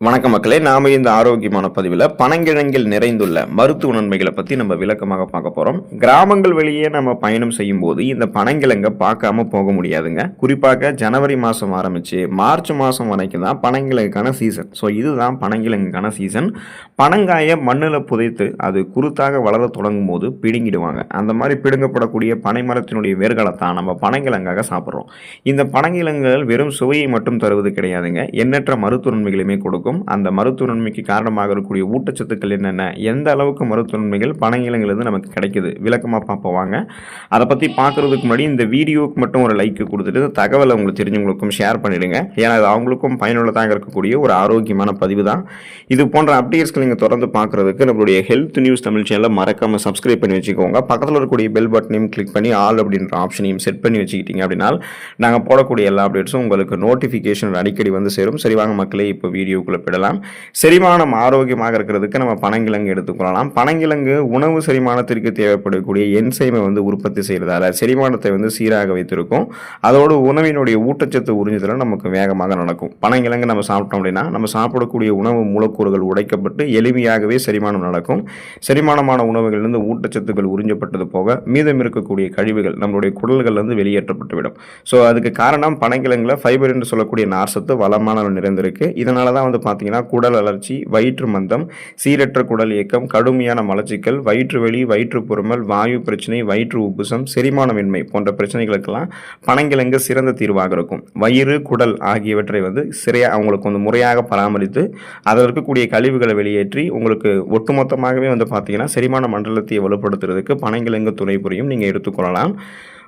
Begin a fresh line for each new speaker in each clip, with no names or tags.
வணக்கம் மக்களே, நாம இந்த ஆரோக்கியமான பதிவில் பனங்கிழங்கில் நிறைந்துள்ள மருத்துவ நன்மைகளை பற்றி நம்ம விளக்கமாக பார்க்க போகிறோம். கிராமங்கள் வெளியே நம்ம பயணம் செய்யும் போது இந்த பனங்கிழங்கை பார்க்காம போக முடியாதுங்க. குறிப்பாக ஜனவரி மாதம் ஆரம்பித்து மார்ச் மாதம் வரைக்கும் தான் பனங்கிழங்குக்கான சீசன். ஸோ இதுதான் பனங்கிழங்குக்கான சீசன். பனங்காயை மண்ணில் புதைத்து அது குருத்தாக வளர தொடங்கும் போது பிடுங்கிடுவாங்க. அந்த மாதிரி பிடுங்கப்படக்கூடிய பனை மரத்தினுடைய வேர்களை தான் நம்ம பனங்கிழங்காக சாப்பிட்றோம். இந்த பனங்கிழங்குகள் வெறும் சுவையை மட்டும் தருவது கிடையாதுங்க, எண்ணற்ற மருத்துவ நன்மைகளுமே கொடுக்கும். அந்த மருத்துவ நன்மைக்கு காரணமாக இருக்கக்கூடிய ஊட்டச்சத்துக்கள் என்னென்ன, எந்த அளவுக்கு மருத்துவ நன்மைகள் பனங்கிழங்கிலிருந்து நமக்கு கிடைக்குது, விளக்கமாக பார்ப்போவாங்க. அதை பற்றி பார்க்குறதுக்கு முன்னாடி இந்த வீடியோவுக்கு மட்டும் ஒரு லைக் கொடுத்துட்டு தகவலை உங்களுக்கு தெரிஞ்சவங்களுக்கும் ஷேர் பண்ணிவிடுங்க. ஏன்னா அது அவங்களுக்கும் பயனுள்ளதாக இருக்கக்கூடிய ஒரு ஆரோக்கியமான பதிவு தான். இது போன்ற அப்டேட்ஸ்கள் நீங்கள் தொடர்ந்து பார்க்குறதுக்கு நம்மளுடைய ஹெல்த் நியூஸ் தமிழ் சேனலை மறக்காமல் சப்ஸ்கிரைப் பண்ணி வச்சுக்கோங்க. பக்கத்தில் இருக்கக்கூடிய பெல் பட்டனையும் கிளிக் பண்ணி ஆல் அப்படின்ற ஆப்ஷனையும் செட் பண்ணி வச்சுக்கிட்டீங்க அப்படின்னா நாங்கள் போடக்கூடிய எல்லா அப்டேட்ஸும் உங்களுக்கு நோட்டிஃபிகேஷன் அடிக்கடி வந்து சேரும். சரி வாங்க மக்களே, இப்போ வீடியோக்குள்ளே விடலாம். செரிமானம் ஆரோக்கியமாக இருக்கிறதுக்கு நம்ம பனங்கிழங்கு எடுத்துக்கொள்ளலாம். பனங்கிழங்கு உணவு செரிமானத்திற்கு தேவைப்படக்கூடிய என்சைமை உற்பத்தி செய்கிறதால செரிமானத்தை சீராக வைத்திருக்கும். அதோடு உணவினுடைய ஊட்டச்சத்து உறிஞ்சுதல் நமக்கு வேகமாக நடக்கும். பனங்கிழங்கு நம்ம சாப்பிட்டோம் அப்படின்னா நம்ம சாப்பிடக்கூடிய உணவு மூலக்கூறுகள் உடைக்கப்பட்டு எளிமையாகவே செரிமானம் நடக்கும். செரிமானமான உணவுகளிலிருந்து ஊட்டச்சத்துக்கள் உறிஞ்சப்பட்டது போக மீதம் இருக்கக்கூடிய கழிவுகள் நம்மளுடைய குடல்களிலிருந்து வெளியேற்றப்பட்டுவிடும். ஸோ அதுக்கு காரணம் பனங்கிழங்குல ஃபைபர் என்று சொல்லக்கூடிய நார்சத்து வளமான நிறைந்திருக்கு. இதனால தான் பார்த்தீங்கன்னா குடல் அலர்ச்சி, வயிற்று மந்தம், சீரற்ற குடல் இயக்கம், கடுமையான மலச்சிக்கல், வயிற்று வெளி, வயிற்று பொறுமல், வாயு பிரச்சனை, வயிற்று உப்புசம், செரிமானமின்மை போன்ற பிரச்சனைகளுக்கெல்லாம் பனங்கிழங்கு சிறந்த தீர்வாக இருக்கும். வயிறு, குடல் ஆகியவற்றை அவங்களுக்கு முறையாக பராமரித்து அதில் இருக்கக்கூடிய கழிவுகளை வெளியேற்றி உங்களுக்கு ஒட்டுமொத்தமாகவே பார்த்தீங்கன்னா செரிமான மண்டலத்தை வலுப்படுத்துறதுக்கு பனங்கிழங்கு துணை புரியும். நீங்கள் எடுத்துக்கொள்ளலாம்.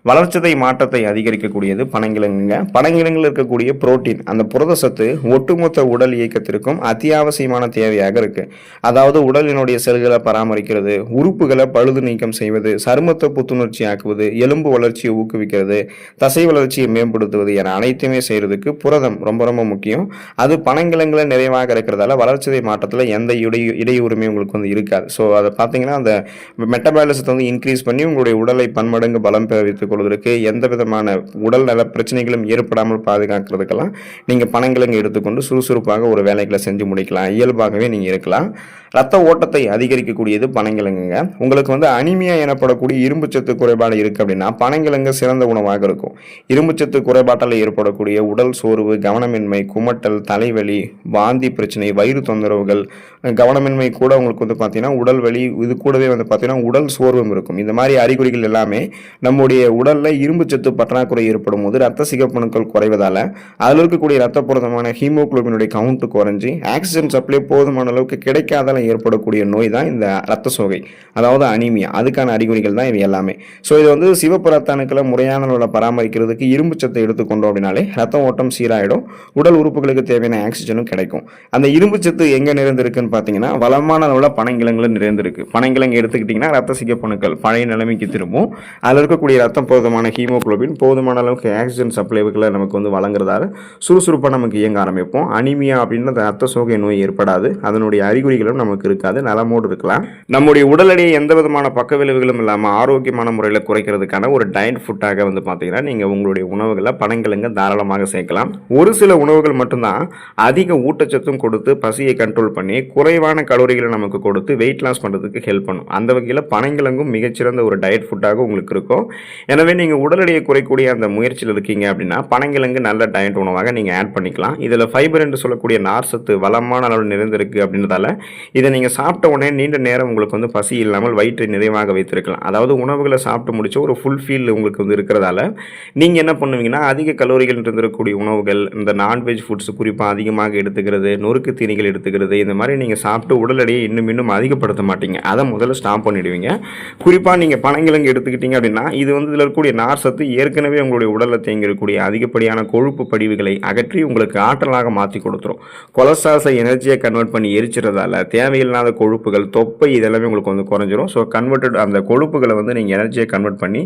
வளர்ச்சிதை மாற்றத்தை அதிகரிக்கக்கூடியது பனங்கிழங்குங்க. பனங்கிழங்கில் இருக்கக்கூடிய புரோட்டீன், அந்த புரத சத்து ஒட்டுமொத்த உடல் இயக்கத்திற்கும் அத்தியாவசியமான தேவையாக இருக்கு. அதாவது உடலினுடைய செல்களை பராமரிக்கிறது, உறுப்புகளை பழுது நீக்கம் செய்வது, சருமத்தை புத்துணர்ச்சி ஆக்குவது, எலும்பு வளர்ச்சியை ஊக்குவிக்கிறது, தசை வளர்ச்சியை மேம்படுத்துவது என அனைத்துமே செய்யறதுக்கு புரதம் ரொம்ப ரொம்ப முக்கியம். அது பனங்கிழங்குல நிறைவாக இருக்கிறதால வளர்ச்சிதை மாற்றத்தில் எந்த இடையூறுமே உங்களுக்கு இருக்காது. ஸோ அதை பார்த்தீங்கன்னா அந்த மெட்டபாலிசத்தை இன்க்ரீஸ் பண்ணி உங்களுடைய உடலை பன்மடங்கு பலம் பெற வைத்துக் கொள்வதற்கு, எந்த விதமான உடல் நல பிரச்சனைகளும் ஏற்படாமல் பாதுகாக்கிறதுக்கெல்லாம் நீங்கள் பனங்கிழங்கு எடுத்துக்கொண்டு சுறுசுறுப்பாக ஒரு வேலைகளை செஞ்சு முடிக்கலாம். இயல்பாகவே நீங்கள் இருக்கலாம். ரத்த ஓட்டத்தை அதிகரிக்கக்கூடியது பனங்கிழங்குங்க. உங்களுக்கு அனிமியா எனப்படக்கூடிய இரும்புச்சத்து குறைபாடு இருக்கு அப்படின்னா பனங்கிழங்கு சிறந்த உணவாக இருக்கும். இரும்புச்சத்து குறைபாட்டால் ஏற்படக்கூடிய உடல் சோர்வு, கவனமின்மை, குமட்டல், தலைவலி, வாந்தி பிரச்சனை, வயிறு தொந்தரவுகள், கவனமின்மை கூட உங்களுக்கு பார்த்தீங்கன்னா உடல் வலி, இது கூடவே பார்த்தீங்கன்னா உடல் சோர்வும் இருக்கும். இந்த மாதிரி அறிகுறிகள் எல்லாமே நம்முடைய உடல்ல இரும்புச்சத்து பற்றாக்குறை ஏற்படும் போது ரத்த சிகப்பணுக்கள் குறைவதால அதில் இருக்கக்கூடிய ரத்த புரதமான ஹீமோகுளோபினுடைய கவுண்ட் குறைஞ்சி ஆக்சிஜன் சப்ளை போதுமான அளவுக்கு கிடைக்காதால ஏற்படக்கூடிய நோய் தான் இந்த ரத்த சோகை, அதாவது அனீமியா. அதுக்கான அறிகுறிகள் தான் இவை எல்லாமே. ஸோ இது சிவப்பு ரத்த அணுக்களை முறையான அளவில் பராமரிக்கிறதுக்கு இரும்பு சத்தை எடுத்துக்கொண்டோம் அப்படின்னாலே ரத்த ஓட்டம் சீராயிடும், உடல் உறுப்புகளுக்கு தேவையான ஆக்சிஜனும் கிடைக்கும். அந்த இரும்பு சத்து எங்க நிறைந்திருக்குன்னு பார்த்தீங்கன்னா வளமான அளவில் பனங்கிழங்குல நிறைந்திருக்கு. பனங்கிழங்கு எடுத்துக்கிட்டிங்கன்னா ரத்த சிகப்பணுக்கள் பழைய நிலைமைக்கு திரும்பும். அதில் இருக்கக்கூடிய ரத்தம் போதுமான ஹீமோகுளோபின் போதுமான அளவுக்கு ஆக்சிஜன் சப்ளைகளை நமக்கு வழங்குறதால சுறுசுறுப்பாக நமக்கு இயங்க ஆரம்பிப்போம். அனீமியா அப்படின்ற ரத்த சோகை நோய் ஏற்படாது. அதனுடைய அறிகுறிகளும் நமக்கு இருக்காது, நலமோடு இருக்கலாம். நம்முடைய உடல் எடையை எந்த விதமான பக்க விளைவுகளும் இல்லாமல் ஆரோக்கியமான முறையில் குறைக்கிறதுக்கான ஒரு டயட் ஃபுட்டாக பார்த்தீங்கன்னா நீங்கள் உங்களுடைய உணவுகளை பனங்கிழங்கு தாராளமாக சேர்க்கலாம். ஒரு சில உணவுகள் மட்டும்தான் அதிக ஊட்டச்சத்தும் கொடுத்து பசியை கண்ட்ரோல் பண்ணி குறைவான கலோரிகளை நமக்கு கொடுத்து வெயிட் லாஸ் பண்ணுறதுக்கு ஹெல்ப் பண்ணும். அந்த வகையில் பனங்கிழங்கும் மிகச்சிறந்த ஒரு டயட் ஃபுட்டாக உங்களுக்கு இருக்கும். எனவே நீங்கள் உடல் எடையை குறைக்கூடிய அந்த முயற்சியில் இருக்கீங்க அப்படின்னா பனங்கிழங்கு நல்ல டயட் உணவாக நீங்கள் ஆட் பண்ணிக்கலாம். இதில் ஃபைபர் என்று சொல்லக்கூடிய நார்சத்து வளமான அளவில் நிறைந்திருக்கு அப்படின்றதால இதை நீங்கள் சாப்பிட்ட உடனே நீண்ட நேரம் உங்களுக்கு பசி இல்லாமல் வயிற்றை நிறைவாக வைத்திருக்கலாம். அதாவது உணவுகளை சாப்பிட்டு முடிச்ச ஒரு ஃபுல் ஃபீல் உங்களுக்கு இருக்கிறதால நீங்கள் என்ன பண்ணுவீங்கன்னா அதிக கலோரிகள் இருந்திருக்கக்கூடிய உணவுகள், இந்த நான்வெஜ் ஃபுட்ஸ் குறிப்பாக அதிகமாக எடுத்துக்கிறது, நொறுக்கு தீனிகள் எடுத்துக்கிறது, இந்த மாதிரி நீங்கள் சாப்பிட்டு உடல் எடையை இன்னும் அதிகப்படுத்த மாட்டீங்க. அதை முதல்ல ஸ்டாப் பண்ணிடுவீங்க. குறிப்பாக நீங்கள் பனங்கிழங்கு எடுத்துக்கிட்டீங்க அப்படின்னா இது இதில் இருக்கக்கூடிய நார் சத்து ஏற்கனவே உங்களுடைய உடலில் தேங்கி இருக்கக்கூடிய அதிகப்படியான கொழுப்பு படிவுகளை அகற்றி உங்களுக்கு ஆற்றலாக மாற்றி கொடுத்துரும். கொலஸ்ட்ரால்ஸை எனர்ஜியை கன்வெர்ட் பண்ணி எரிச்சிறதால தேவையில்லாத கொழுப்புகள், தொப்பை இதெல்லாமே உங்களுக்கு குறைஞ்சிரும். ஸோ கன்வெர்டட் அந்த கொழுப்புகளை நீங்கள் எனர்ஜியை கன்வெர்ட் பண்ணி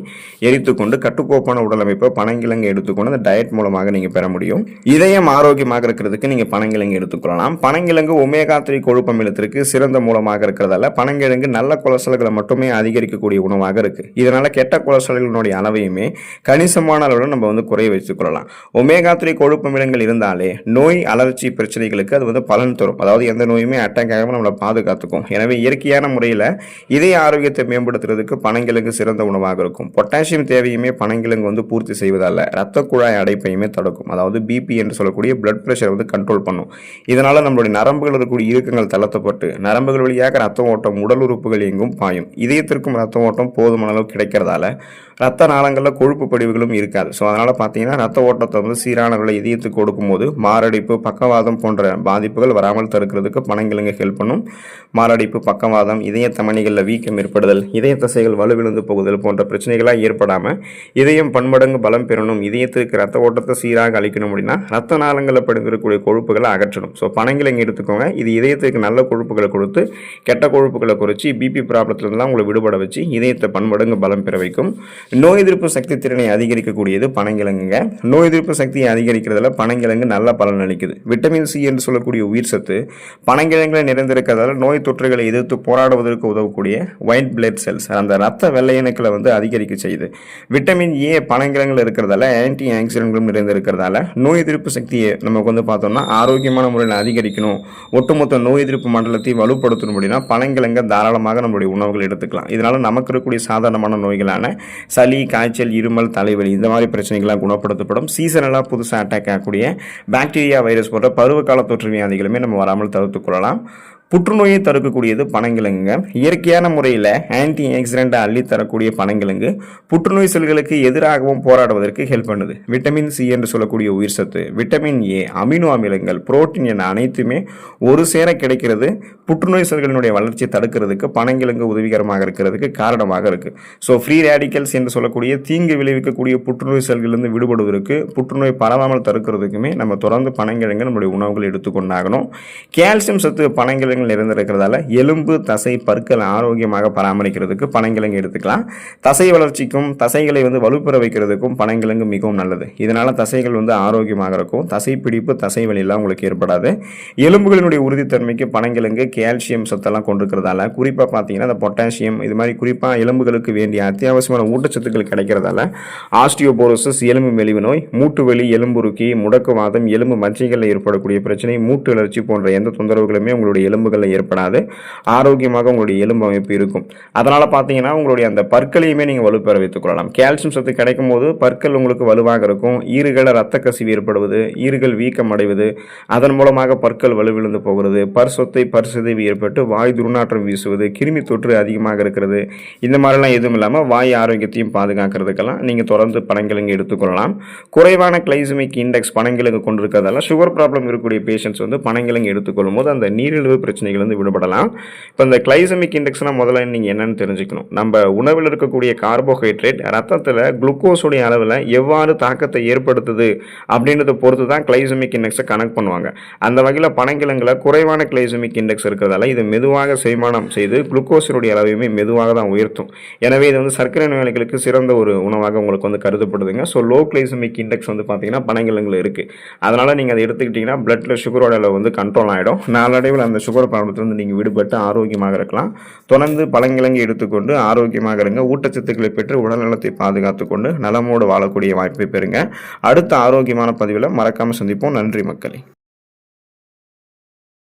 எரித்துக்கொண்டு கட்டுக்கோப்பான உடல் அமைப்பை பனங்கிழங்கு எடுத்துக்கொண்டு அந்த டயட் மூலமாக நீங்கள் பெற முடியும். இதயம் ஆரோக்கியமாக இருக்கிறதுக்கு நீங்கள் பனங்கிழங்கு எடுத்துக்கொள்ளலாம். பனங்கிழங்கு ஒமேகா 3 கொழுப்பு அமிலத்திற்கு சிறந்த மூலமாக இருக்கிறதால பனங்கிழங்கு நல்ல கொலஸ்ட்ரால்களை மட்டுமே அதிகரிக்கக்கூடிய உணவாக இருக்கு. இதனால கெட்ட கொலஸ்ட்ரால் கொழுப்புகளினுடைய அளவையுமே கணிசமான அளவில் நம்ம வந்து குறைய வைத்துக் கொள்ளலாம். ஒமேகா 3 கொழுப்பு அமிலங்கள் இருந்தாலே நோய் அலர்ச்சி பிரச்சனைகளுக்கு அது வந்து பலன் தரும். அதாவது எந்த நோயுமே அட்டாக் ஆகாமல் நம்மளை பாதுகாத்துக்கும். எனவே இயற்கையான முறையில் இதய ஆரோக்கியத்தை மேம்படுத்துறதுக்கு பனங்கிழங்கு சிறந்த உணவாக இருக்கும். பொட்டாசியம் தேவையுமே பனங்கிழங்கு வந்து பூர்த்தி செய்வதால் இரத்த குழாய் அடைப்பையுமே தடுக்கும். அதாவது பிபி என்று சொல்லக்கூடிய பிளட் பிரஷர் வந்து கண்ட்ரோல் பண்ணும். இதனால நம்மளுடைய நரம்புகள் இருக்கக்கூடிய இறுக்கங்கள் தளர்த்தப்பட்டு நரம்புகள் வழியாக ரத்த ஓட்டம் உடல் உறுப்புகள் எங்கும் பாயும். இதயத்திற்கும் ரத்த ஓட்டம் போதுமான அளவு கிடைக்கிறதால ரத்த நாளங்களில் கொழுப்பு படிவுகளும் இருக்காது. ஸோ அதனால் பார்த்தீங்கன்னா ரத்த ஓட்டத்தை வந்து சீரான விலை இதயத்துக்கு கொடுக்கும்போது மாரடைப்பு பக்கவாதம் போன்ற பாதிப்புகள் வராமல் தடுக்கிறதுக்கு பனங்கிழங்கு ஹெல்ப் பண்ணும். மாரடைப்பு பக்கவாதம் இதய தமனிகளில் வீக்கம் ஏற்படுதல் இதய தசைகள் வலுவிழந்து போகுதல் போன்ற பிரச்சனைகளாக ஏற்படாமல் இதயம் பன்மடங்கு பலம் பெறணும், இதயத்துக்கு ரத்த ஓட்டத்தை சீராக அளிக்கணும் அப்படின்னா ரத்த நாளங்களில் படிந்திருக்கக்கூடிய கொழுப்புகளை அகற்றணும். ஸோ பனங்கிழங்கு எடுத்துக்கோங்க. இது இதயத்துக்கு நல்ல கொழுப்புகளை கொடுத்து கெட்ட கொழுப்புகளை குறைச்சி பிபி ப்ராப்ளத்திலிருந்துலாம் உங்களை விடுபட வச்சு இதயத்தை பன்மடங்கு பலம் பெற வைக்கும். நோய் எதிர்ப்பு சக்தி திறனை அதிகரிக்கக்கூடியது பனங்கிழங்குங்க. நோய் எதிர்ப்பு சக்தியை அதிகரிக்கிறதுல பனங்கிழங்கு நல்ல பலன் அளிக்குது. விட்டமின் சி என்று சொல்லக்கூடிய உயிர் சத்து பனங்கிழங்குல நிறைந்திருக்கிறதால நோய் தொற்றுகளை எதிர்த்து போராடுவதற்கு உதவக்கூடிய ஒயிட் பிளட் செல்ஸ் அந்த ரத்த வெள்ளையணுக்களை வந்து அதிகரிக்க செய்யுது. விட்டமின் ஏ பனங்கிழங்குல இருக்கிறதால ஆன்டி ஆக்சிடென்ட்களும் நிறைந்திருக்கிறதால நோய் எதிர்ப்பு சக்தியை நமக்கு வந்து பார்த்தோம்னா ஆரோக்கியமான முறையில் அதிகரிக்கணும், ஒட்டுமொத்த நோய் எதிர்ப்பு மண்டலத்தை வலுப்படுத்தணும் அப்படின்னா பனங்கிழங்கை தாராளமாக நம்மளுடைய உணவுகள் எடுத்துக்கலாம். இதனால நமக்கு இருக்கக்கூடிய சாதாரணமான நோய்களான சளி, காய்ச்சல், இருமல், தலைவலி இந்த மாதிரி பிரச்சனைகள்லாம் குணப்படுத்தப்படும். சீசனலாக புதுசாக அட்டாக் ஆகக்கூடிய பாக்டீரியா, வைரஸ் போன்ற பருவகால தொற்று வியாதிகளுமே நம்ம வராமல் தவிர்த்துக் கொள்ளலாம். புற்றுநோயை தடுக்கக்கூடியது பனங்கிழங்குங்க. இயற்கையான முறையில் ஆன்டி ஆக்சிடென்ட்டை அள்ளி தரக்கூடிய பனங்கிழங்கு புற்றுநோய் செல்களுக்கு எதிராகவும் போராடுவதற்கு ஹெல்ப் பண்ணுது. விட்டமின் சி என்று சொல்லக்கூடிய உயிர் சத்து, விட்டமின் ஏ, அமினோ அமிலங்கள், புரோட்டீன் என அனைத்துமே ஒரு சேர கிடைக்கிறது. புற்றுநோய் செல்களினுடைய வளர்ச்சியை தடுக்கிறதுக்கு பனங்கிழங்கு உதவிகரமாக இருக்கிறதுக்கு காரணமாக இருக்கு. ஸோ ஃப்ரீ ரேடிக்கல்ஸ் என்று சொல்லக்கூடிய தீங்கு விளைவிக்கக்கூடிய புற்றுநோய் செல்களிலிருந்து விடுபடுவதற்கு, புற்றுநோய் பரவாமல் தடுக்கிறதுக்குமே நம்ம தொடர்ந்து பனங்கிழங்கு நம்முடைய உணவுகள் எடுத்துக்கொண்டாகணும். கால்சியம் சத்து பனங்கிழங்கு நிறைந்திருக்கிறதால எலும்பு, தசை, பற்கள் ஆரோக்கியமாக பராமரிக்கிறதுக்கு பனங்கிழங்கு எடுத்துக்கலாம். தசை வளர்ச்சிக்கும் தசைகளை வந்து வலுப்பெற வைக்கிறதுக்கும் பனங்கிழங்கு மிகவும் நல்லது. இதனால தசைகள் வந்து ஆரோக்கியமாக இருக்கும். தசை பிடிப்பு, தசை வலியெல்லாம் உங்களுக்கு ஏற்படாது. எலும்புகளினுடைய உறுதித்தன்மைக்கு பனங்கிழங்கு கால்சியம் சத்தெல்லாம் கொண்டிருக்கிறதால குறிப்பாக பார்த்தீங்கன்னா இந்த பொட்டாசியம் இது மாதிரி குறிப்பாக எலும்புகளுக்கு வேண்டிய அத்தியாவசியமான ஊட்டச்சத்துக்கள் கிடைக்கிறதால ஆஸ்டியோபோரோசிஸ், எலும்பு மெலிவு நோய், மூட்டு வலி, எலும்புருக்கி, முடக்குவாதம், எலும்பு மச்சைகளில் ஏற்படக்கூடிய பிரச்சனை, மூட்டு வளர்ச்சி போன்ற எந்த தொந்தரவுகளுமே உங்களுடைய எலும்புகளில் ஏற்படாது. ஆரோக்கியமாக உங்களுடைய எலும்பு அமைப்பு இருக்கும். அதனால பார்த்தீங்கன்னா உங்களுடைய அந்த பற்களையுமே நீங்கள் வலுப்பெற வைத்துக் கொள்ளலாம். கால்சியம் சத்து கிடைக்கும் போது பற்கள் உங்களுக்கு வலுவாக இருக்கும். ஈறுகளை ரத்த கசிவு ஏற்படுவது, ஈறுகள் வீக்கம் அடைவது, அதன் மூலமாக பற்கள் வலுவிழந்து போகிறது, பர் சொத்தை பர் சிதைவு ஏற்பட்டு வாய் துர்நாற்றம் வீசுவது, கிருமி தொற்று அதிகமாக இருக்கிறது, இந்த மாதிரிலாம் எதுவும் இல்லாமல் வாய் ஆரோக்கியத்தையும் பாதுகாக்கிறதுக்கெல்லாம் நீங்கள் தொடர்ந்து பனங்கிழங்கு எடுத்துக்கொள்ளலாம். குறைவான கிளைசமிக் இண்டெக்ஸ் பனங்கிழங்கு கொண்டிருக்கிறதால சுகர் ப்ராப்ளம் இருக்கக்கூடிய பேஷண்ட்ஸ் வந்து பனங்கிழங்கு எடுத்துக்கொள்ளும் போது அந்த நீரிழிவு பிரச்சனைகள் வந்து விடுபடலாம். இப்போ இந்த கிளைசமிக் இண்டெக்ஸ்னா முதல்ல நீங்கள் என்னன்னு தெரிஞ்சுக்கணும். நம்ம உணவில் இருக்கக்கூடிய கார்போஹைட்ரேட் ரத்தத்தில் குளுக்கோஸுடைய அளவில் எவ்வாறு தாக்கத்தை ஏற்படுத்துது அப்படின்றத பொறுத்து தான் கிளைசமிக் இண்டெக்ஸை கனெக்ட் பண்ணுவாங்க. அந்த வகையில் பனங்கிழங்குல குறைவான கிளைசமிக் இண்டெக்ஸ் இருக்கிறதால இது மெதுவாக செரிமானம் செய்து குளுக்கோஸினுடைய அளவையுமே மெதுவாக தான் உயர்த்தும். எனவே இது வந்து சர்க்கரை நோயாளிகளுக்கு சிறந்த ஒரு உணவாக உங்களுக்கு வந்து கருதப்படுதுங்க. ஸோ லோ கிளைசமிக் இண்டெக்ஸ் வந்து பார்த்தீங்கன்னா பனங்கிழங்குல இருக்குது. அதனால் நீங்கள் அதை எடுத்துக்கிட்டிங்கன்னா பிளட்டில் சுகரோட அளவு வந்து கண்ட்ரோல் ஆகிடும். நாளடைவில் அந்த சுகர் ப்ராப்ளத்திலிருந்து நீங்கள் விடுபட்டு ஆரோக்கியமாக இருக்கலாம். தொடர்ந்து பனங்கிழங்கு எடுத்துக்கொண்டு ஆரோக்கியமாக இருங்க. ஊட்டச்சத்துக்களை பெற்று உடல்நலத்தை பாதுகாத்துக்கொண்டு நலமோடு வாழக்கூடிய வாய்ப்பை பெறுங்க. அடுத்த ஆரோக்கியமான பதிவில் மறக்காமல் சந்திப்போம். நன்றி மக்களே.